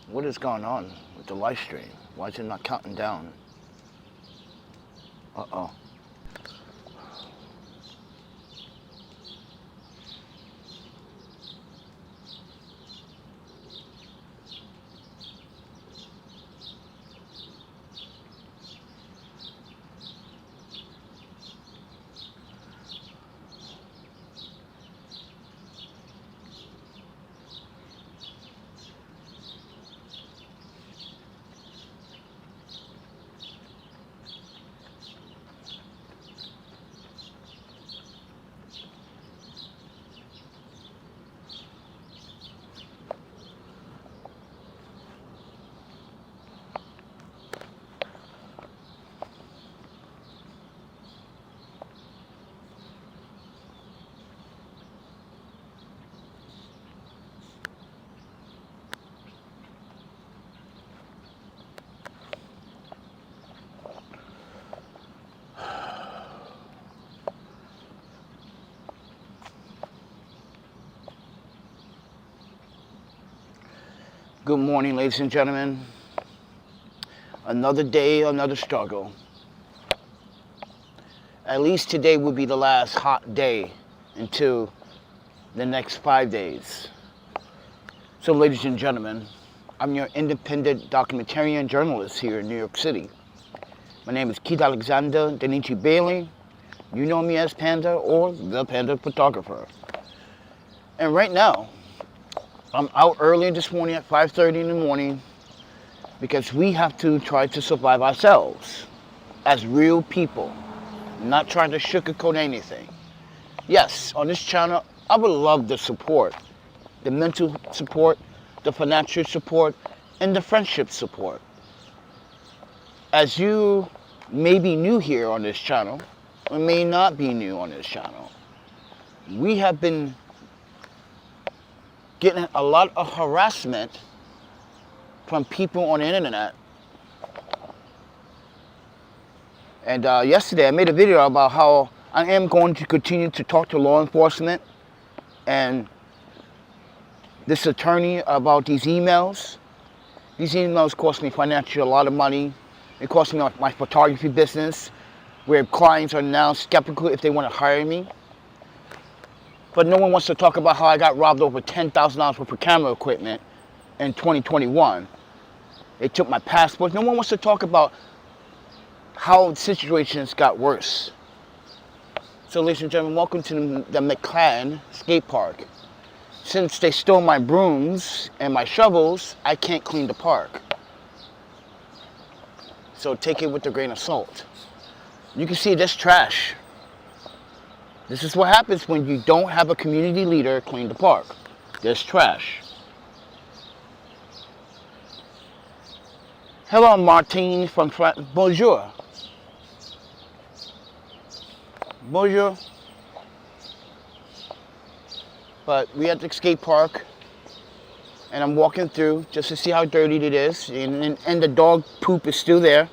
What is going on with the live stream? Why is it not counting down? Uh-oh. Good morning, ladies and gentlemen. Another day, another struggle. At least today will be the last hot day until the next 5 days. So, ladies and gentlemen, I'm your independent documentarian journalist here in New York City. My name is Keith Alexander Denichi Bailey. You know me as Panda or the Panda Photographer. And right now, I'm out early this morning at 5:30 in the morning because we have to try to survive ourselves as real people, not trying to sugarcoat anything. Yes, on this channel, I would love the support, the mental support, the financial support, and the friendship support. As you may be new here on this channel, or may not be new on this channel, we have been getting a lot of harassment from people on the internet. And yesterday I made a video about how I am going to continue to talk to law enforcement and this attorney about these emails. These emails cost me financially a lot of money. It cost me my photography business, where clients are now skeptical if they want to hire me. But no one wants to talk about how I got robbed over $10,000 worth of camera equipment in 2021. They took my passport. No one wants to talk about how situations got worse. So, ladies and gentlemen, welcome to the McLaren skate park. Since they stole my brooms and my shovels, I can't clean the park. So take it with a grain of salt. You can see this trash. This is what happens when you don't have a community leader clean the park. There's trash. Hello, Martine from France. Bonjour. Bonjour. But we at the skate park, and I'm walking through just to see how dirty it is, and the dog poop is still there.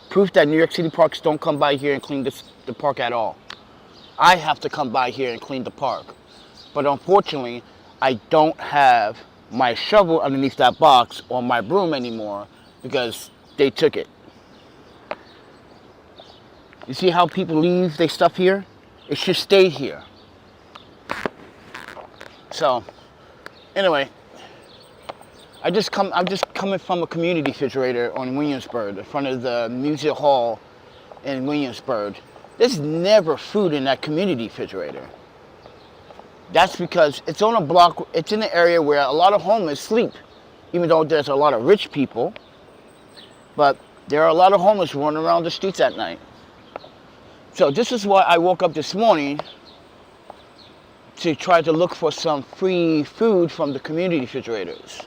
Proof that New York City parks don't come by here and clean the park at all. I have to come by here and clean the park. But unfortunately, I don't have my shovel underneath that box or my broom anymore because they took it. You see how people leave their stuff here? It should stay here. So, anyway, I'm just coming from a community refrigerator on Williamsburg, in front of the music hall in Williamsburg. There's never food in that community refrigerator. That's because it's on a block, it's in an area where a lot of homeless sleep, even though there's a lot of rich people. But there are a lot of homeless running around the streets at night. So this is why I woke up this morning to try to look for some free food from the community refrigerators.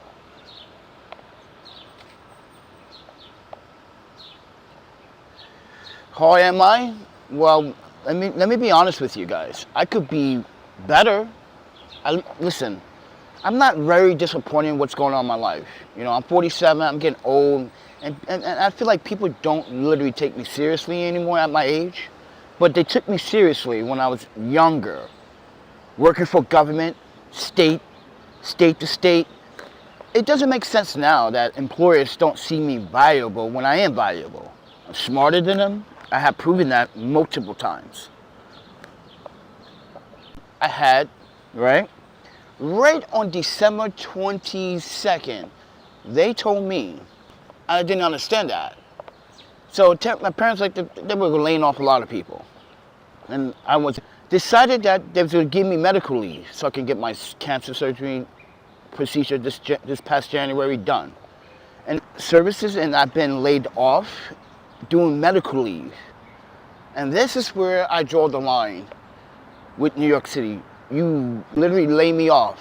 How am I? Well, let me be honest with you guys. I could be better. Listen, I'm not very disappointed in what's going on in my life. You know, I'm 47, I'm getting old, and I feel like people don't literally take me seriously anymore at my age. but they took me seriously when I was younger, working for government, state to state. It doesn't make sense now that employers don't see me valuable when I am valuable. I'm smarter than them. I have proven that multiple times. I had, right on December 22nd, they told me, I didn't understand that. So my parents, like, they were laying off a lot of people. And I decided that they was going to give me medical leave so I can get my cancer surgery procedure this past January done. And services, and I've been laid off doing medical leave. And this is where I draw the line with New York City. You literally lay me off.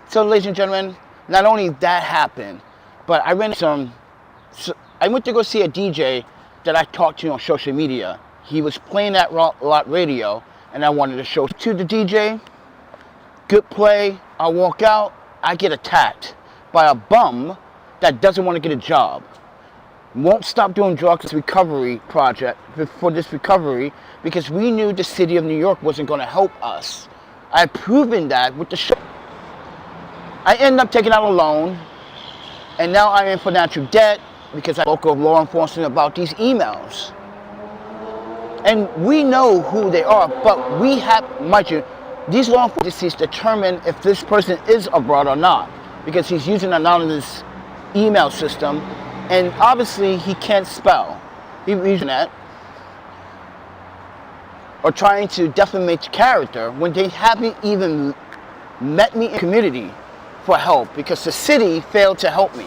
So, ladies and gentlemen, not only that happened, but I went to go see a DJ that I talked to on social media. He was playing that lot radio, and I wanted to show to the DJ. Good play. I walk out. I get attacked by a bum that doesn't want to get a job. Won't stop doing drugs recovery project for this recovery because we knew the city of New York wasn't going to help us. I had proven that with the show. I ended up taking out a loan, and now I'm in financial debt because I spoke of law enforcement about these emails. And we know who they are, but we have, mind you, these law enforcement agencies determine if this person is abroad or not because he's using an anonymous email system, and obviously he can't spell. He's using that or trying to defamate character when they haven't even met me in the community for help because the city failed to help me.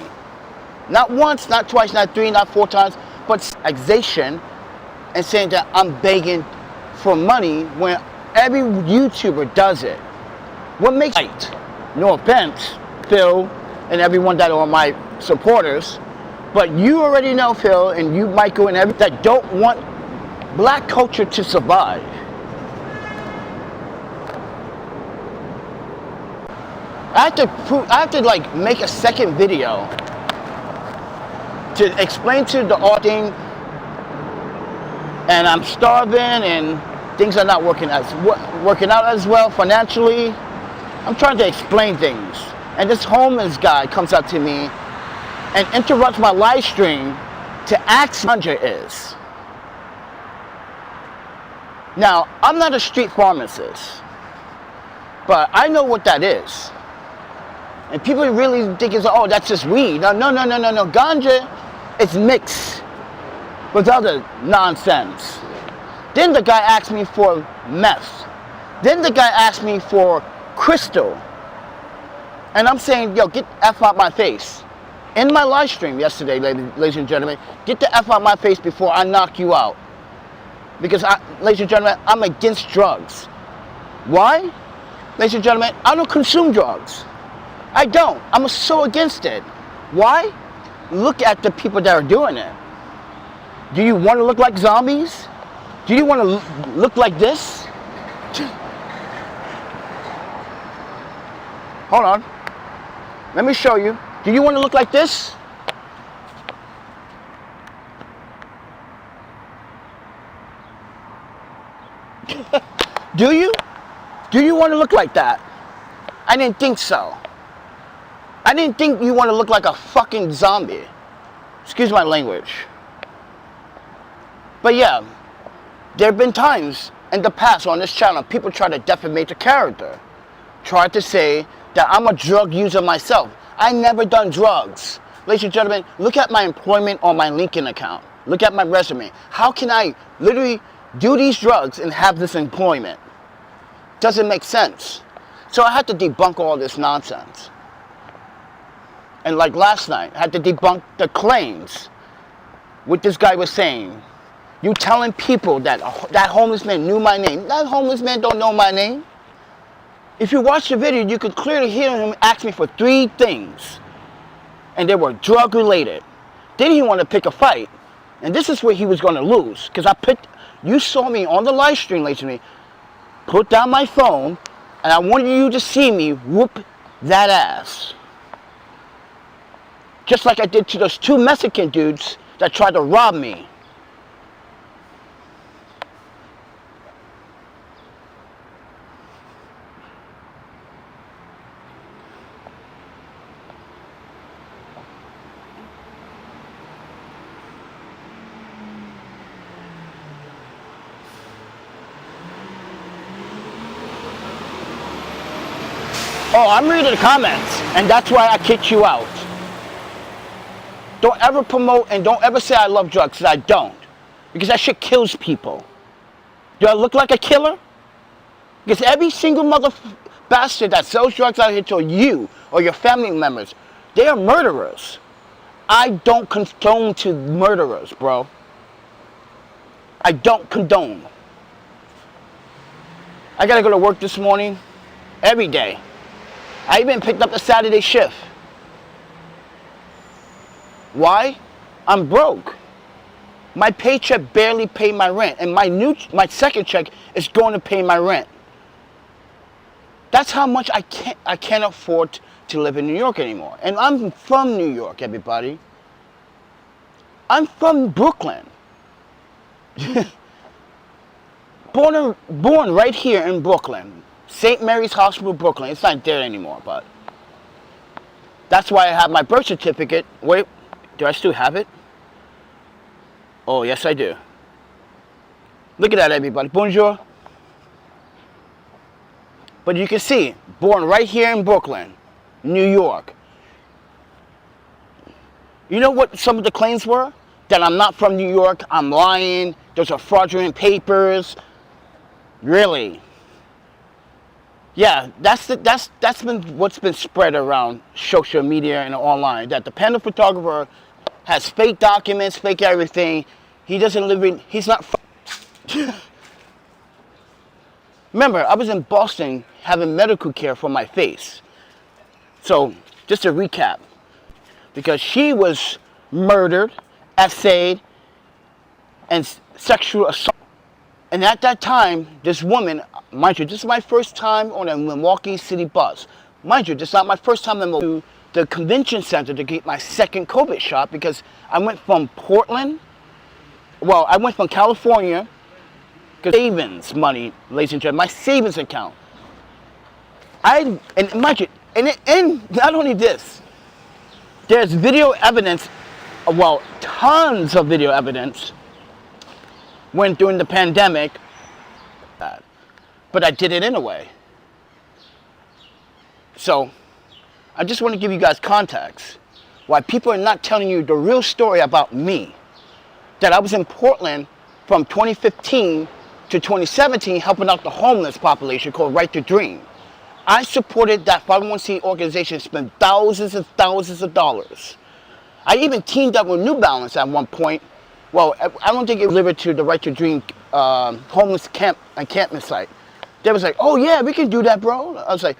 Not once, not twice, not three, not four times, but accusation and saying that I'm begging for money when every YouTuber does it. What makes it? No offense, Phil, and everyone that are my supporters, but you already know, Phil, and you, Michael, and everyone that don't want black culture to survive. I have to like make a second video to explain to the audience, and I'm starving and things are not working out as well financially. I'm trying to explain things, and this homeless guy comes up to me and interrupts my live stream to ask what ganja is. Now, I'm not a street pharmacist, but I know what that is. And people really think it's, oh, that's just weed. No. Ganja is mixed with other nonsense. Then the guy asked me for meth. Then the guy asked me for crystal. And I'm saying, yo, get the F out my face. In my live stream yesterday, ladies and gentlemen, get the F out my face before I knock you out. Because, ladies and gentlemen, I'm against drugs. Why? Ladies and gentlemen, I don't consume drugs. I don't. I'm so against it. Why? Look at the people that are doing it. Do you want to look like zombies? Do you want to look like this? Hold on. Let me show you. Do you want to look like this? Do you? Do you want to look like that? I didn't think so. I didn't think you want to look like a fucking zombie. Excuse my language. But yeah, there have been times in the past on this channel, people try to defamate the character. Try to say that I'm a drug user myself. I never done drugs. Ladies and gentlemen, look at my employment on my LinkedIn account. Look at my resume. How can I literally do these drugs and have this employment? Doesn't make sense. So I had to debunk all this nonsense. And like last night, I had to debunk the claims. What this guy was saying. You telling people that that homeless man knew my name. That homeless man don't know my name. If you watch the video, you could clearly hear him ask me for 3 things. And they were drug related. Then he wanted to pick a fight. And this is where he was going to lose. Because you saw me on the live stream, ladies and gentlemen, put down my phone, and I wanted you to see me whoop that ass. Just like I did to those 2 Mexican dudes that tried to rob me. Oh, I'm reading the comments, and that's why I kicked you out. Don't ever promote and don't ever say I love drugs, because I don't. Because that shit kills people. Do I look like a killer? Because every single bastard that sells drugs out here to you or your family members, they are murderers. I don't condone to murderers, bro. I don't condone. I gotta go to work this morning, every day. I even picked up the Saturday shift. Why? I'm broke. My paycheck barely paid my rent, and my second check is going to pay my rent. That's how much I can't afford to live in New York anymore. And I'm from New York, everybody. I'm from Brooklyn. born right here in Brooklyn. St. Mary's Hospital, Brooklyn. It's not there anymore, but that's why I have my birth certificate. Wait, do I still have it? Oh, yes, I do. Look at that, everybody. Bonjour. But you can see, born right here in Brooklyn, New York. You know what some of the claims were? That I'm not from New York, I'm lying, those are fraudulent papers. Really? Yeah, that's been what's been spread around social media and online, that the Panda photographer has fake documents, fake everything. He doesn't live in, he's not Remember, I was in Boston having medical care for my face. So, just to recap, because she was murdered, essayed, and sexual assault. And at that time, this woman, mind you, this is my first time on a Milwaukee City bus. Mind you, this is not my first time to the convention center to get my second COVID shot, because I went from Portland, well, I went from California, because savings money, ladies and gentlemen, my savings account. And mind you, and not only this, there's video evidence, well, tons of video evidence when during the pandemic, but I did it anyway. So, I just want to give you guys context why people are not telling you the real story about me. That I was in Portland from 2015 to 2017 helping out the homeless population called Right to Dream. I supported that 501c organization, spent thousands and thousands of dollars. I even teamed up with New Balance at one point. Well, I don't think it was delivered to the Right to Dream homeless encampment site. They was like, oh yeah, we can do that, bro. I said,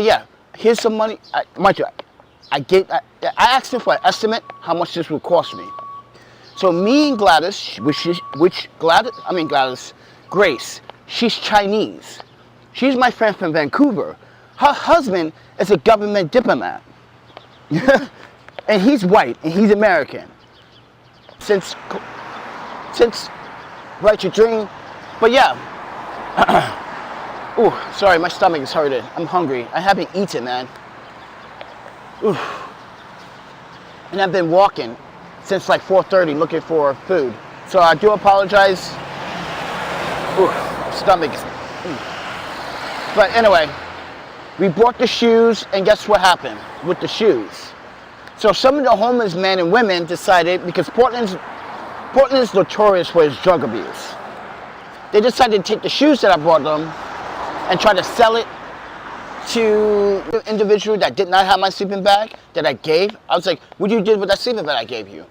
yeah, here's some money. I asked them for an estimate how much this would cost me. So me and Gladys, Grace, she's Chinese. She's my friend from Vancouver. Her husband is a government diplomat. And he's white, and he's American. Since Right to Dream. But yeah. Ooh, sorry, my stomach is hurting. I'm hungry. I haven't eaten, man. Ooh. And I've been walking since like 4:30 looking for food. So I do apologize. Ooh, stomach is... But anyway, we bought the shoes, and guess what happened with the shoes? So some of the homeless men and women decided, because Portland is notorious for its drug abuse. They decided to take the shoes that I brought them and try to sell it to the individual that did not have my sleeping bag that I gave. I was like, what you did with that sleeping bag I gave you?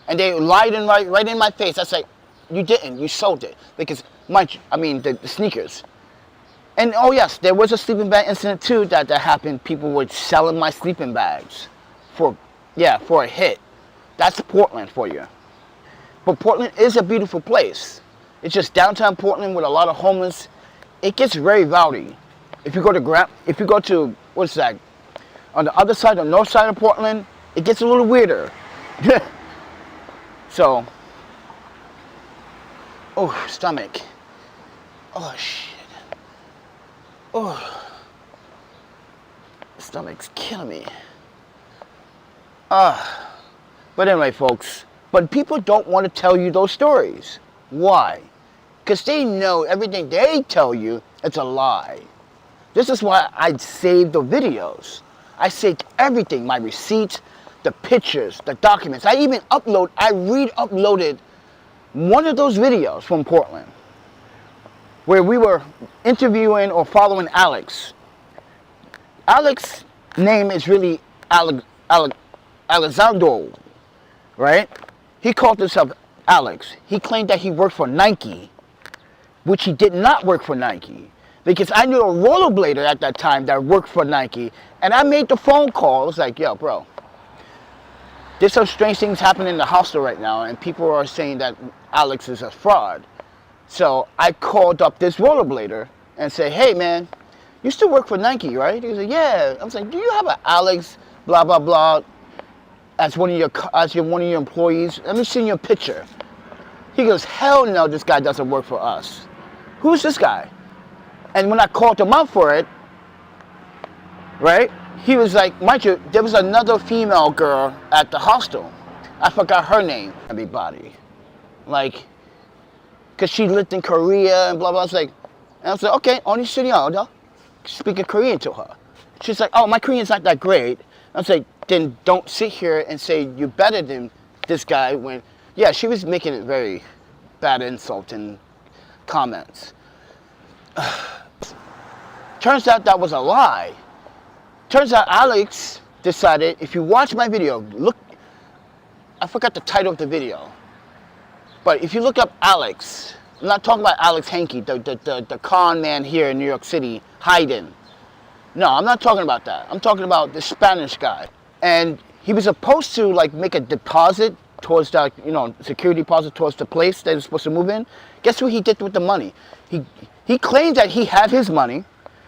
And they lied right in my face. I was like, you didn't, you sold it. Because, the sneakers. And oh yes, there was a sleeping bag incident too that happened. People were selling my sleeping bags for a hit. That's Portland for you. But Portland is a beautiful place. It's just downtown Portland with a lot of homeless. It gets very rowdy. If you go to what's that? On the other side, the north side of Portland, it gets a little weirder. So, oh, stomach. Oh shit. Oh, stomach's killing me. But anyway, folks. But people don't want to tell you those stories. Why? Because they know everything they tell you, it's a lie. This is why I saved the videos. I saved everything, my receipts, the pictures, the documents. I re-uploaded one of those videos from Portland where we were interviewing or following Alex. Alex's name is really Alexandro, right? He called himself Alex. He claimed that he worked for Nike, which he did not work for Nike. Because I knew a rollerblader at that time that worked for Nike, and I made the phone call. I was like, yo, bro, there's some strange things happening in the hostel right now, and people are saying that Alex is a fraud. So I called up this rollerblader and said, hey, man, you still work for Nike, right? He was like, yeah. I was like, do you have an Alex, blah, blah, blah, as one of your employees? Let me send you a picture. He goes, hell no, this guy doesn't work for us. Who's this guy? And when I called him up for it, right, he was like, mind you, there was another female girl at the hostel. I forgot her name, everybody. Like, because she lived in Korea and blah, blah. And I was like, okay, only speaking Korean to her. She's like, oh, my Korean's not that great. I was like, then don't sit here and say you're better than this guy when, yeah, she was making it very bad insulting comments. Turns out that was a lie. Turns out Alex decided, if you watch my video, look, I forgot the title of the video, but if you look up Alex, I'm not talking about Alex Hankey, the con man here in New York City, hiding. No, I'm not talking about that. I'm talking about the Spanish guy. And he was supposed to like make a deposit towards the, security deposit towards the place that he was supposed to move in. Guess what he did with the money? He claimed that he had his money,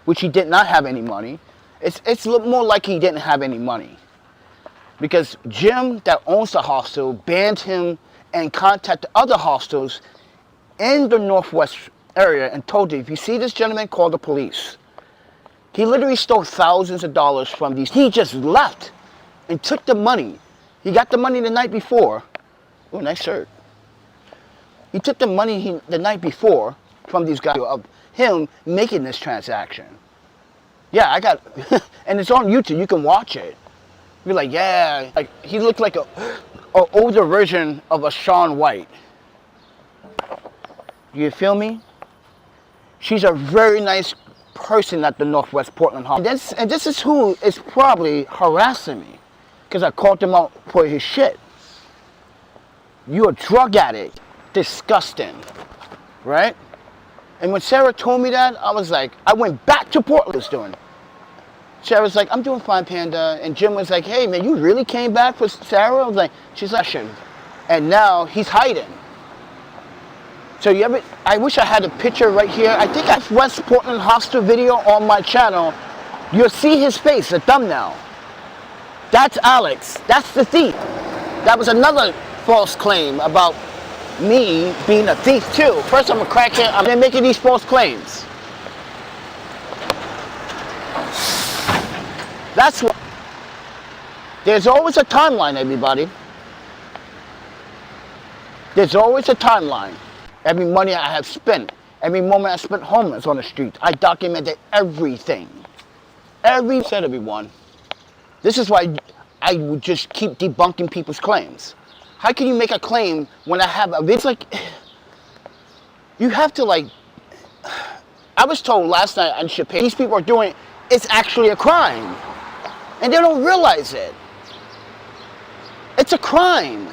which he did not have any money. It's a little more like he didn't have any money. Because Jim, that owns the hostel, banned him and contacted other hostels in the Northwest area and told him, if you see this gentleman, call the police. He literally stole thousands of dollars from these. He just left and took the money. He got the money the night before. Oh, nice shirt. He took the money the night before from these guys of him making this transaction. Yeah, I got, and it's on YouTube. You can watch it. You're like, yeah, like he looked like a older version of a Shaun White. You feel me? She's a very nice person at the Northwest Portland Hospital. And this is who is probably harassing me, because I called him out for his shit. You're a drug addict. Disgusting, right? And when Sarah told me that, I was like, I went back to Portland doing. Sarah was like, I'm doing fine, Panda. And Jim was like, hey, man, you really came back for Sarah? I was like, she's like, and now he's hiding. So I wish I had a picture right here. I think I have West Portland Hostel video on my channel. You'll see his face, the thumbnail. That's Alex. That's the thief. That was another false claim about me being a thief too. First I'm a crackhead, I'm making these false claims. That's what. There's always a timeline, everybody. There's always a timeline. Every money I have spent, every moment I spent homeless on the street, I documented everything. Said everyone. This is why I would just keep debunking people's claims. How can you make a claim when I have a video? It's like, you have to like, I was told last night on Chappelle, these people are doing, it's actually a crime. And they don't realize it. It's a crime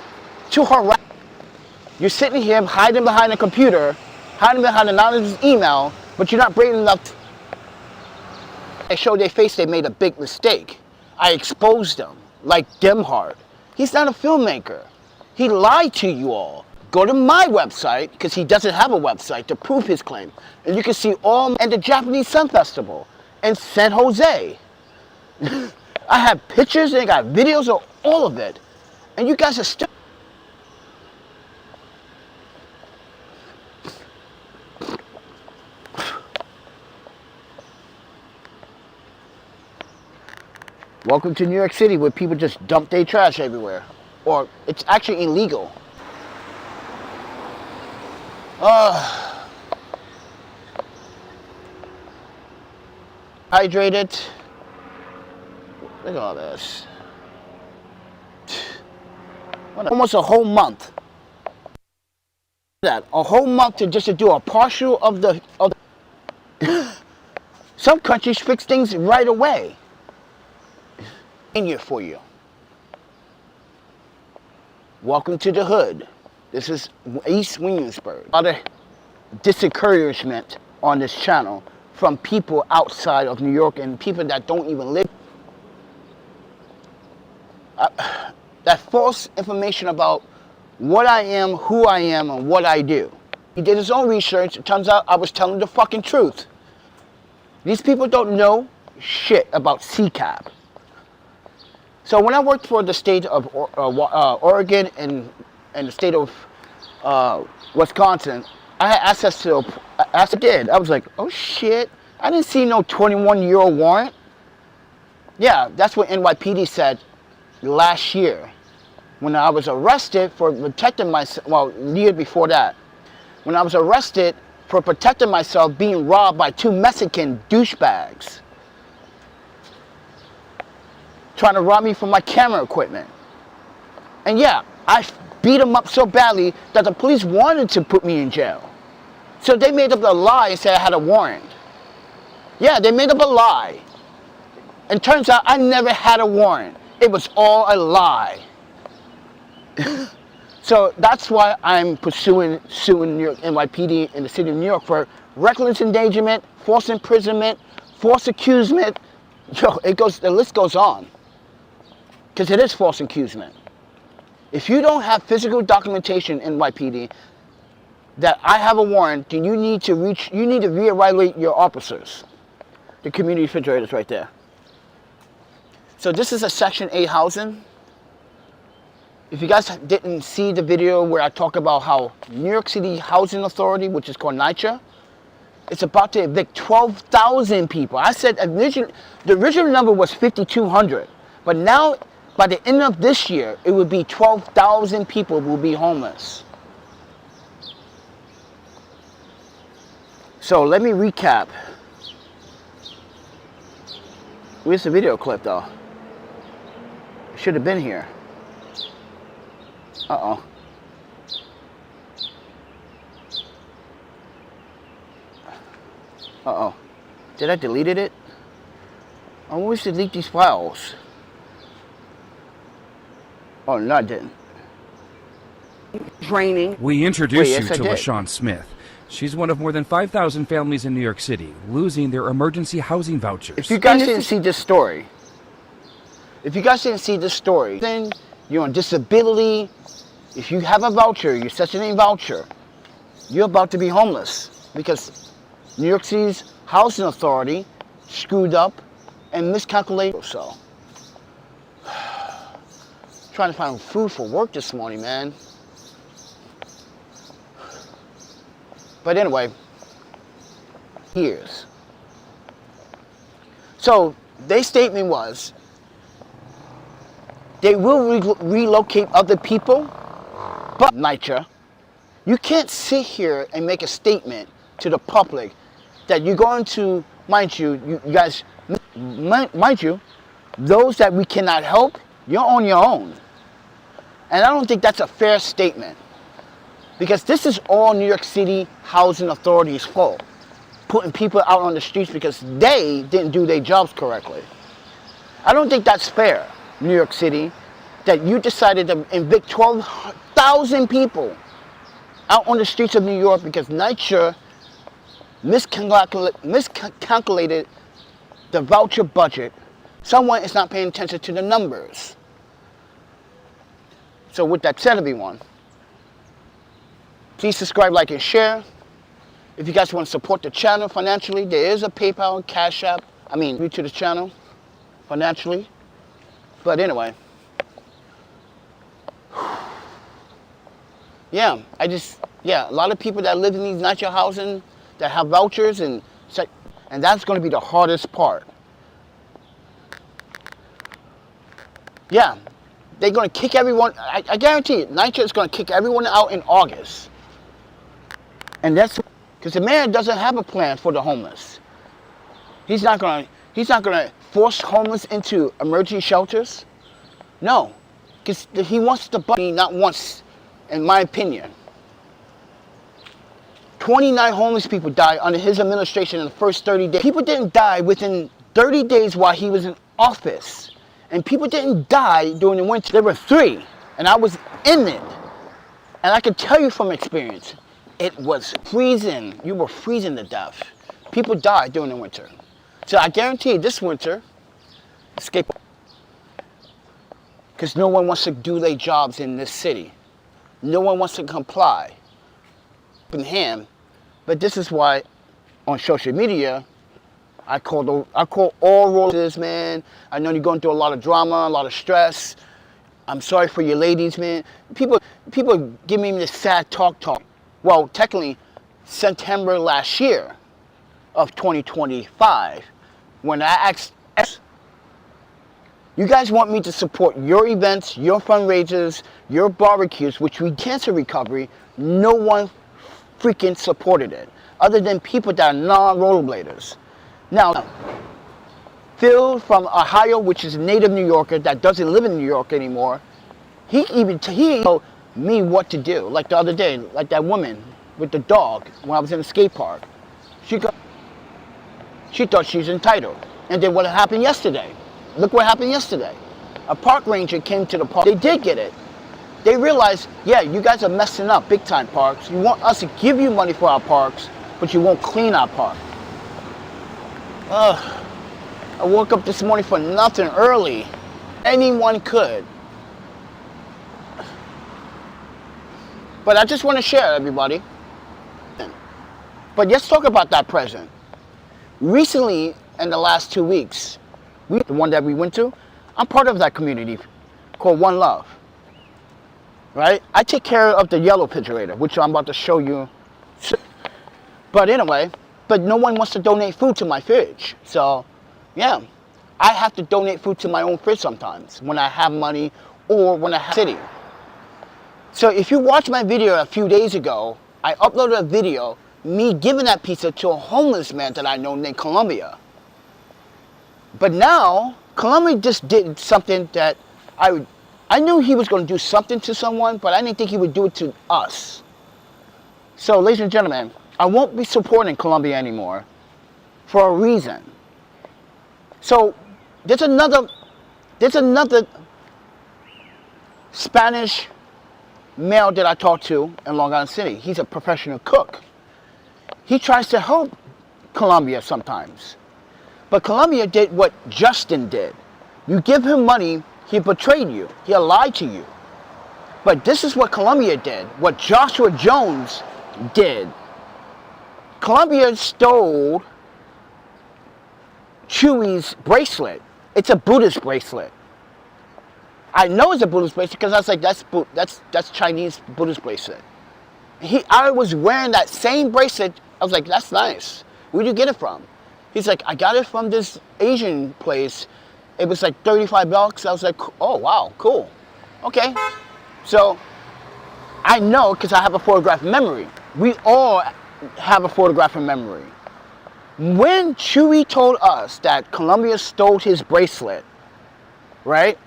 to harass. You're sitting here hiding behind a computer, hiding behind an anonymous email, but you're not brave enough. I showed their face they made a big mistake. I exposed them, like Demhard. He's not a filmmaker. He lied to you all. Go to my website, because he doesn't have a website, to prove his claim. And you can see all, and the Japanese Sun Festival in San Jose. I have pictures and I got videos of all of it. And you guys are still. Welcome to New York City, where people just dump their trash everywhere. Or it's actually illegal. hydrated. Look at all this. Almost a whole month. That a whole month to do a partial of the some countries fix things right away. In here for you. Welcome to the hood. This is East Williamsburg. A lot of disencouragement on this channel from people outside of New York and people that don't even live. That false information about what I am, who I am, and what I do. He did his own research. It turns out I was telling the fucking truth. These people don't know shit about CCAP. So when I worked for the state of Oregon and the state of Wisconsin, I had access to, as I did, I was like, oh shit, I didn't see no 21-year-old warrant. Yeah, that's what NYPD said last year. When I was arrested for protecting myself, well, the year before that, when I was arrested for protecting myself being robbed by 2 Mexican douchebags trying to rob me for my camera equipment. And yeah, I beat them up so badly that the police wanted to put me in jail. So they made up a lie and said I had a warrant. Yeah, they made up a lie. And turns out I never had a warrant. It was all a lie. So that's why I'm suing New York NYPD in the city of New York for reckless endangerment, false imprisonment, false accusation. Yo, the list goes on. Because it is false accusation. If you don't have physical documentation in NYPD that I have a warrant, then you need to reevaluate your officers. The community refrigerators right there. So this is a Section 8 housing. If you guys didn't see the video where I talk about how New York City Housing Authority, which is called NYCHA, it's about to evict 12,000 people. I said the original number was 5,200, but now by the end of this year, it would be 12,000 people will be homeless. So let me recap. Where's the video clip though? It should have been here. Uh-oh. Uh-oh. Did I delete it? I always delete these files. Oh, no, I didn't. Draining. We introduce you to LaShawn Smith. She's one of more than 5,000 families in New York City losing their emergency housing vouchers. If you guys didn't see this story, then you're on disability. If you have a voucher, your Section 8 voucher, you're about to be homeless because New York City's Housing Authority screwed up and miscalculated. So, trying to find food for work this morning, man. But anyway, here's. So, their statement was, they will relocate other people, but NYCHA, you can't sit here and make a statement to the public that you're going to, mind you guys, those that we cannot help, you're on your own. And I don't think that's a fair statement. Because this is all New York City Housing Authority's fault. Putting people out on the streets because they didn't do their jobs correctly. I don't think that's fair, New York City, that you decided to evict 12,000 people out on the streets of New York because NYCHA miscalculated the voucher budget. Someone is not paying attention to the numbers. So with that said, everyone, please subscribe, like, and share. If you guys want to support the channel financially, there is a PayPal and Cash App. To the channel financially. But anyway. Yeah, a lot of people that live in these NYCHA housing that have vouchers and that's going to be the hardest part. Yeah, they're going to kick everyone. I guarantee it. NYCHA is going to kick everyone out in August. And that's because the mayor doesn't have a plan for the homeless. He's not going to, He's not going to force homeless into emergency shelters. No, because he wants the money not once, in my opinion. 29 homeless people died under his administration in the first 30 days. People didn't die within 30 days while he was in office. And people didn't die during the winter. There were 3, and I was in it. And I can tell you from experience, it was freezing. You were freezing to death. People died during the winter. So I guarantee you this winter, escape. Because no one wants to do their jobs in this city. No one wants to comply. In hand, but this is why on social media, I call all roles, man. I know you're going through a lot of drama, a lot of stress. I'm sorry for your ladies, man. People give me this sad talk. Well, technically, September last year of 2025, when I asked, you guys want me to support your events, your fundraisers, your barbecues, which we cancer recovery. No one freaking supported it, other than people that are non-rollerbladers. Now, Phil from Ohio, which is a native New Yorker that doesn't live in New York anymore, he told me what to do. Like the other day, like that woman with the dog when I was in the skate park. She thought she's entitled. And then what happened yesterday? Look what happened yesterday. A park ranger came to the park. They did get it. They realized, yeah, you guys are messing up big time parks. You want us to give you money for our parks, but you won't clean our park. I woke up this morning for nothing early. Anyone could. But I just want to share, everybody. But let's talk about that president. Recently, in the last 2 weeks, the one that we went to, I'm part of that community called One Love. Right? I take care of the yellow refrigerator, which I'm about to show you. But anyway, but no one wants to donate food to my fridge. So, yeah, I have to donate food to my own fridge sometimes when I have money or when I have city. So if you watch my video a few days ago, I uploaded a video me giving that pizza to a homeless man that I know named Columbia. But now, Columbia just did something that I knew he was going to do something to someone, but I didn't think he would do it to us. So, ladies and gentlemen, I won't be supporting Columbia anymore for a reason. So, there's another Spanish male that I talked to in Long Island City. He's a professional cook. He tries to help Columbia sometimes. But Columbia did what Justin did. You give him money, he betrayed you. He lied to you. But this is what Columbia did, what Joshua Jones did. Columbia stole Chewy's bracelet. It's a Buddhist bracelet. I know it's a Buddhist bracelet because I was like, that's Chinese Buddhist bracelet. I was wearing that same bracelet. I was like, that's nice. Where'd you get it from? He's like, I got it from this Asian place. It was like $35. I was like, oh, wow, cool. Okay. So I know because I have a photographic memory. We all have a photographic memory. When Chewy told us that Columbia stole his bracelet, right?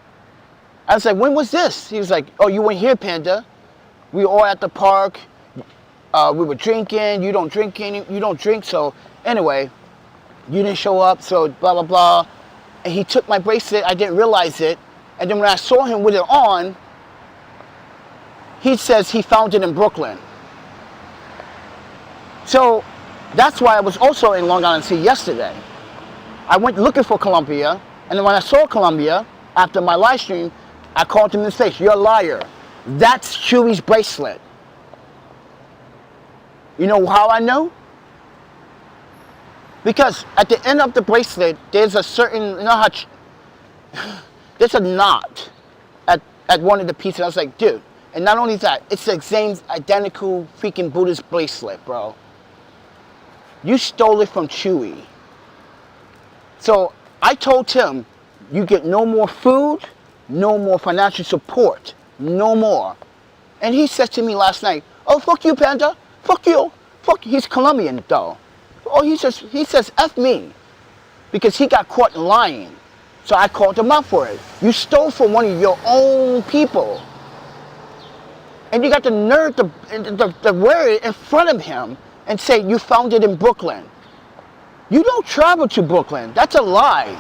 I was like, when was this? He was like, oh, you weren't here, Panda. We were all at the park. We were drinking. You don't drink. So anyway, you didn't show up. So blah, blah, blah. And he took my bracelet. I didn't realize it. And then when I saw him with it on, he says he found it in Brooklyn. So that's why I was also in Long Island City yesterday. I went looking for Columbia. And then when I saw Columbia, after my live stream, I called him in his face. You're a liar. That's Chewy's bracelet. You know how I know? Because at the end of the bracelet, there's a certain, you know how, there's a knot at one of the pieces. I was like, dude, and not only that, it's the same identical freaking Buddhist bracelet, bro. You stole it from Chewy. So I told him, you get no more food, no more financial support, no more. And he said to me last night, oh, fuck you, Panda. Fuck you. Fuck, he's Colombian, though. Oh, he says, F me. because he got caught lying. So I called him out for it. You stole from one of your own people. And you got the nerve to wear it in front of him and say you found it in Brooklyn. You don't travel to Brooklyn. That's a lie.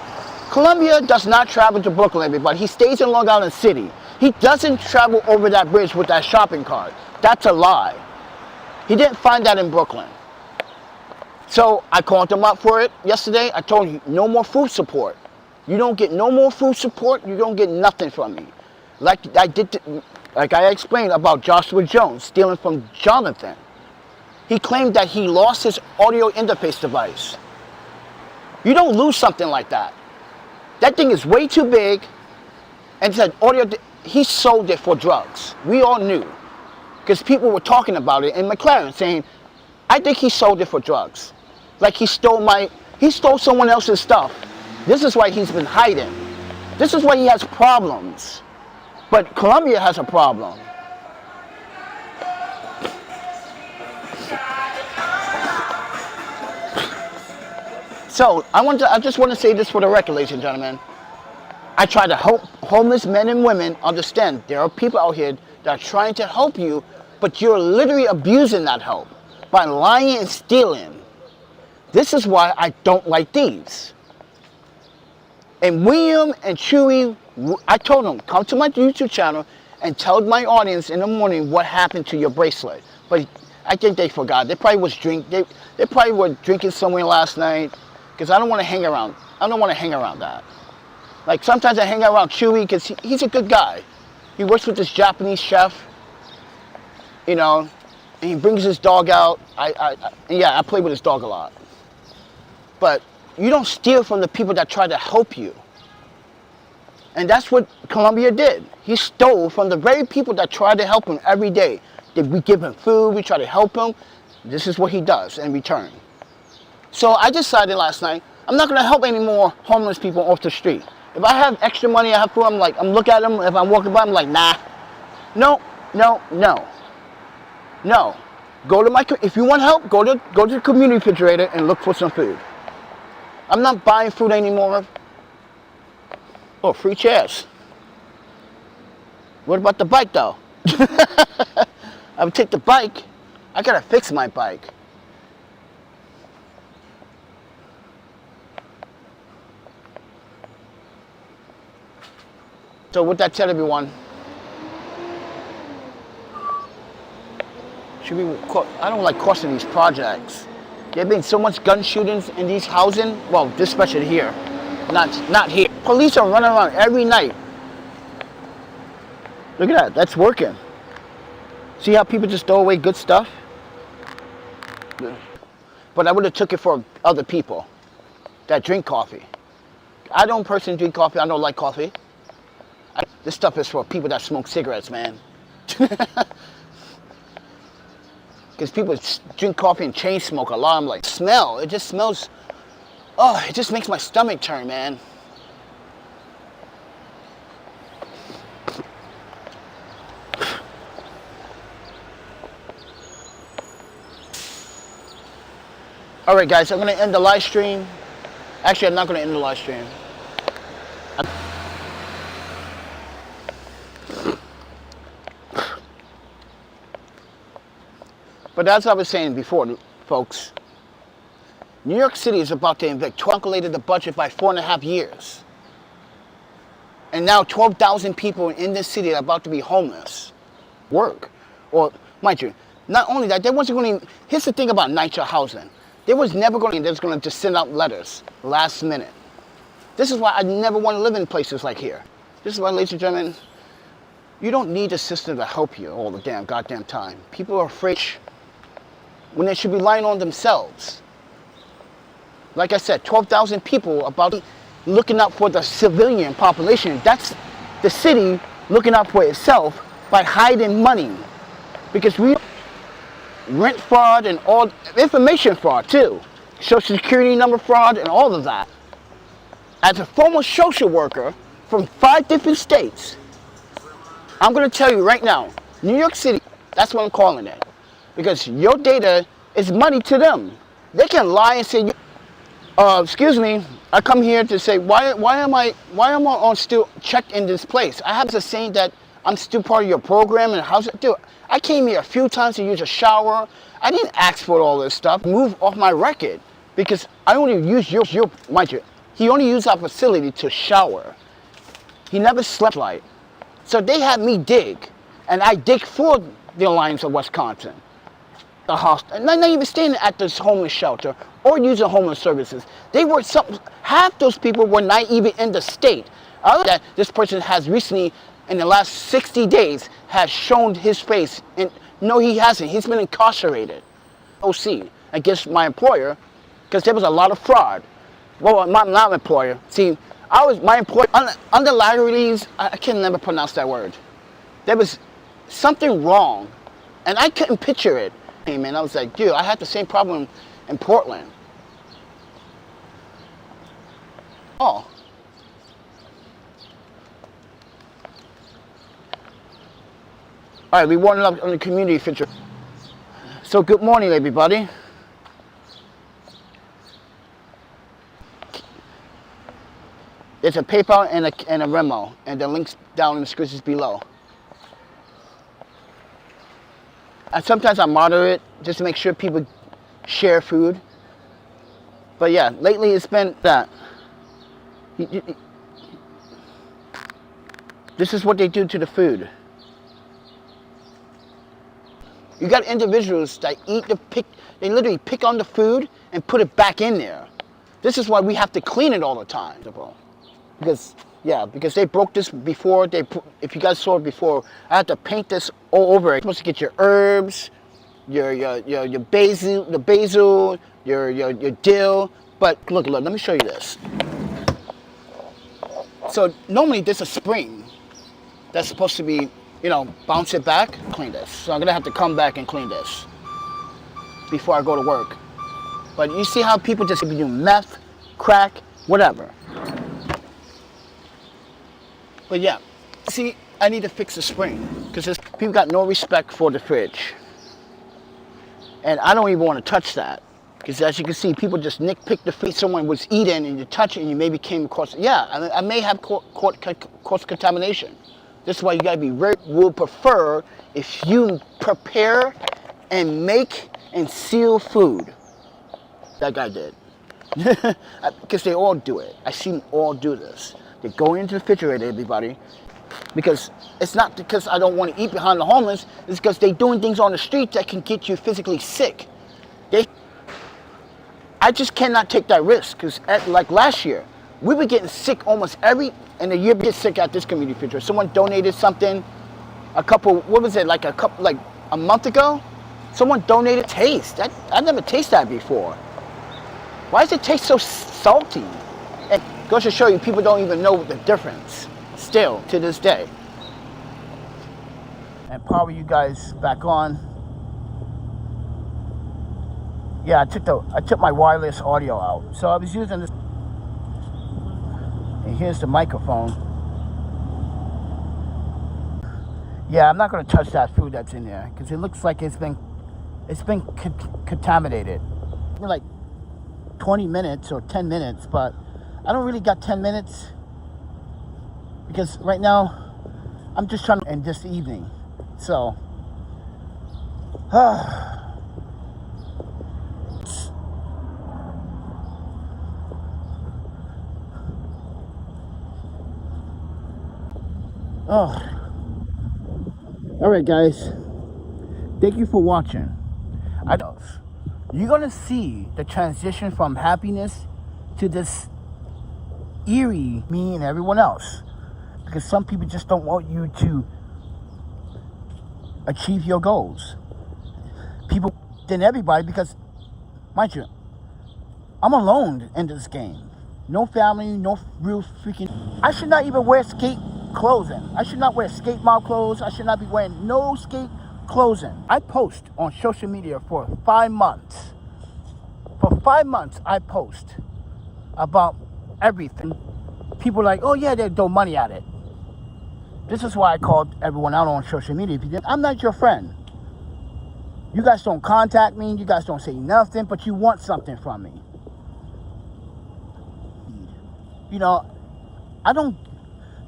Columbia does not travel to Brooklyn, everybody. He stays in Long Island City. He doesn't travel over that bridge with that shopping cart. That's a lie. He didn't find that in Brooklyn. So I called him up for it yesterday. I told him no more food support. You don't get no more food support. You don't get nothing from me. Like I explained about Joshua Jones stealing from Jonathan. He claimed that he lost his audio interface device. You don't lose something like that. That thing is way too big. And said he sold it for drugs. We all knew. Because people were talking about it in McLaren saying, I think he sold it for drugs. Like he stole someone else's stuff. This is why he's been hiding. This is why he has problems. But Columbia has a problem. So I just want to say this for the record, ladies and gentlemen. I try to help homeless men and women understand there are people out here that are trying to help you, but you're literally abusing that help by lying and stealing. This is why I don't like thieves. And William and Chewy, I told them, come to my YouTube channel and tell my audience in the morning what happened to your bracelet. But I think they forgot. They probably were drinking somewhere last night, because I don't want to hang around. I don't want to hang around that. Like sometimes I hang around Chewy because he's a good guy. He works with this Japanese chef, you know, and he brings his dog out. I play with his dog a lot. But you don't steal from the people that try to help you. And that's what Columbia did. He stole from the very people that try to help him every day. We give him food, we try to help him. This is what he does in return. So I decided last night, I'm not gonna help any more homeless people off the street. If I have extra money, I have food, I'm looking at them, if I'm walking by, I'm like, nah. No. Go to if you want help, go to the community refrigerator and look for some food. I'm not buying food anymore. Oh, free chairs. What about the bike though? I would take the bike. I gotta fix my bike. So with that said, everyone, I don't like costing these projects. There have been so much gun shootings in these housing. Well, especially here, not here. Police are running around every night. Look at that, that's working. See how people just throw away good stuff? But I would have took it for other people that drink coffee. I don't personally drink coffee, I don't like coffee. This stuff is for people that smoke cigarettes, man. Because people drink coffee and chain smoke a lot. I'm like, smell, it just smells, oh, it just makes my stomach turn, man. All right, guys, I'm gonna end the live stream. Actually, I'm not gonna end the live stream. But as I was saying before, folks, New York City is about to calculated the budget by 4.5 years. And now 12,000 people in this city are about to be homeless. Work. Or, mind you, not only that, they wasn't going to, here's the thing about NYCHA housing. They was never going to, they was going to just send out letters last minute. This is why I never want to live in places like here. This is why, ladies and gentlemen, you don't need a system to help you all the damn goddamn time. People are afraid when they should be relying on themselves. Like I said, 12,000 people about looking out for the civilian population. That's the city looking out for itself by hiding money. Because we rent fraud and all information fraud too. Social security number fraud and all of that. As a former social worker from 5 different states, I'm going to tell you right now, New York City, that's what I'm calling it. Because your data is money to them. They can lie and say, excuse me, I come here to say, why am I on still checked in this place? I have to say that I'm still part of your program, and how's it do? I came here a few times to use a shower. I didn't ask for all this stuff. Move off my record, because I only use your mind you. He only used our facility to shower. He never slept light. So they had me dig, and I dig for the Alliance of Wisconsin, the hospital, and not even staying at this homeless shelter or using homeless services. They were half those people were not even in the state. That this person has recently, in the last 60 days, has shown his face. And no, he hasn't. He's been incarcerated. OC against my employer, because there was a lot of fraud. Well, not my employer. See, my employer under laterales. I can never pronounce that word. There was something wrong, and I couldn't picture it. Hey man, I was like, dude, I had the same problem in Portland. Oh. All right, we warmed up on the community feature. So good morning, everybody. There's a PayPal and a Venmo, and the links down in the description below. And sometimes I moderate just to make sure people share food. But yeah, lately it's been that. This is what they do to the food. You got individuals that they literally pick on the food and put it back in there. This is why we have to clean it all the time. Because they broke this before. If you guys saw it before, I had to paint this all over. You're supposed to get your herbs, your basil, your dill. But look, let me show you this. So normally there's a spring that's supposed to be, bounce it back, clean this. So I'm gonna have to come back and clean this before I go to work. But you see how people just do meth, crack, whatever. But yeah, see, I need to fix the spring, because people got no respect for the fridge. And I don't even want to touch that, because as you can see, people just nitpick the food someone was eating, and you touch it and you maybe came across, I may have cross contamination. This is why you gotta be would prefer if you prepare and make and seal food. That guy did. Because they all do it. I see them all do this. They go into the refrigerator, everybody, because it's not because I don't want to eat behind the homeless. It's because they're doing things on the street that can get you physically sick. I just cannot take that risk, because like last year, we were getting sick almost and the year we get sick at this community refrigerator. Someone donated something like a month ago? Someone donated taste. I never tasted that before. Why does it taste so salty? And goes to show you, people don't even know the difference still to this day. And power you guys back on. Yeah, I took my wireless audio out. So I was using this. And here's the microphone. Yeah, I'm not going to touch that food that's in there, because it looks like it's been contaminated. Like 20 minutes or 10 minutes, but I don't really got 10 minutes, because right now I'm just trying to end this evening. So all right, guys, thank you for watching. You're gonna see the transition from happiness to this eerie, me and everyone else, because some people just don't want you to achieve your goals. People than everybody, because mind you, I'm alone in this game. No family, no real freaking. I should not even wear skate clothing. I should not wear skate mom clothes. I should not be wearing no skate clothing. I post on social media for 5 months. For 5 months, I post about everything. People are like, oh yeah, they throw money at it. This is why I called everyone out on social media. I'm not your friend. You guys don't contact me. You guys don't say nothing, but you want something from me. You know, I don't,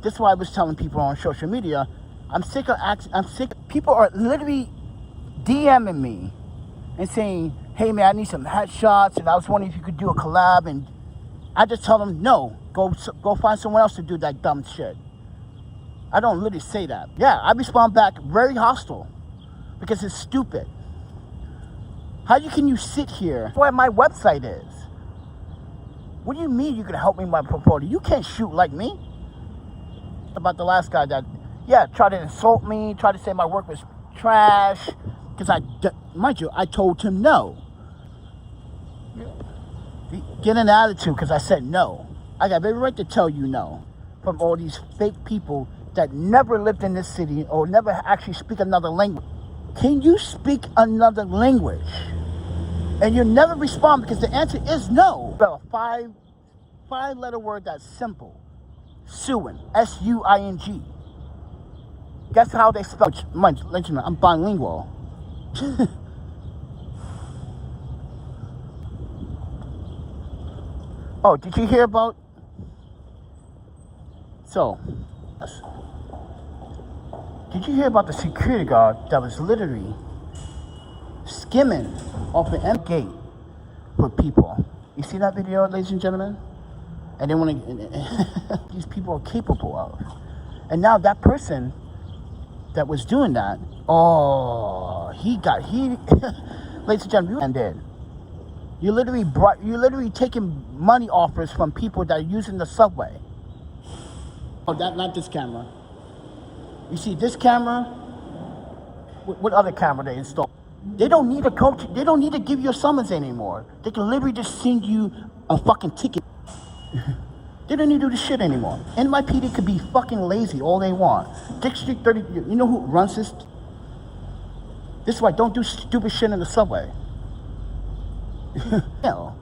this is why I was telling people on social media, I'm sick, people are literally DMing me and saying, hey man, I need some headshots, and I was wondering if you could do a collab, and I just tell them, no, go find someone else to do that dumb shit. I don't literally say that. Yeah, I respond back very hostile because it's stupid. How can you sit here? That's what my website is. What do you mean you can help me with my portfolio? You can't shoot like me. About the last guy that, yeah, tried to insult me, tried to say my work was trash, because mind you, I told him no. Get an attitude because I said no. I got every right to tell you no from all these fake people that never lived in this city or never actually speak another language. Can you speak another language? And you never respond because the answer is no. Spell a five-letter word that's simple. Suing. S-U-I-N-G. Guess how they spell it? I'm bilingual. Oh, did you hear about? So, did you hear about the security guard that was literally skimming off the end gate for people? You see that video, ladies and gentlemen? And they want to, these people are capable of. And now that person that was doing that, oh, ladies and gentlemen, and did. You're literally taking money offers from people that are using the subway. Oh, not this camera. You see this camera? What other camera they installed? They don't need a coach. They don't need to give you a summons anymore. They can literally just send you a fucking ticket. They don't need to do this shit anymore. NYPD could be fucking lazy all they want. District 30, you know who runs this? This is why don't do stupid shit in the subway. Hell.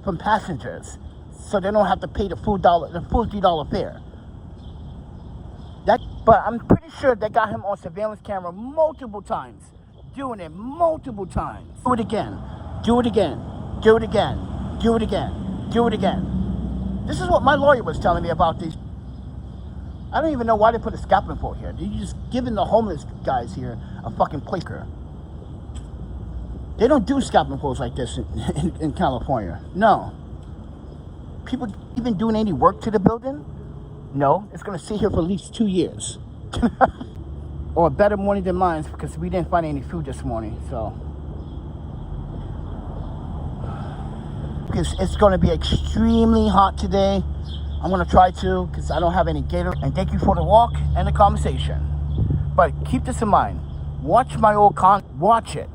From passengers, so they don't have to pay the full $3 fare. But I'm pretty sure they got him on surveillance camera multiple times, doing it multiple times. Do it again. Do it again. Do it again. Do it again. Do it again. This is what my lawyer was telling me about these. I don't even know why they put a scalping pole here. They're just giving the homeless guys here a fucking placer. They don't do scalping poles like this in California. No. People even doing any work to the building? No. It's going to sit here for at least 2 years. Or a better morning than mine because we didn't find any food this morning. So. Because it's going to be extremely hot today. I'm going to try to because I don't have any Gator. And thank you for the walk and the conversation. But keep this in mind. Watch my old watch it.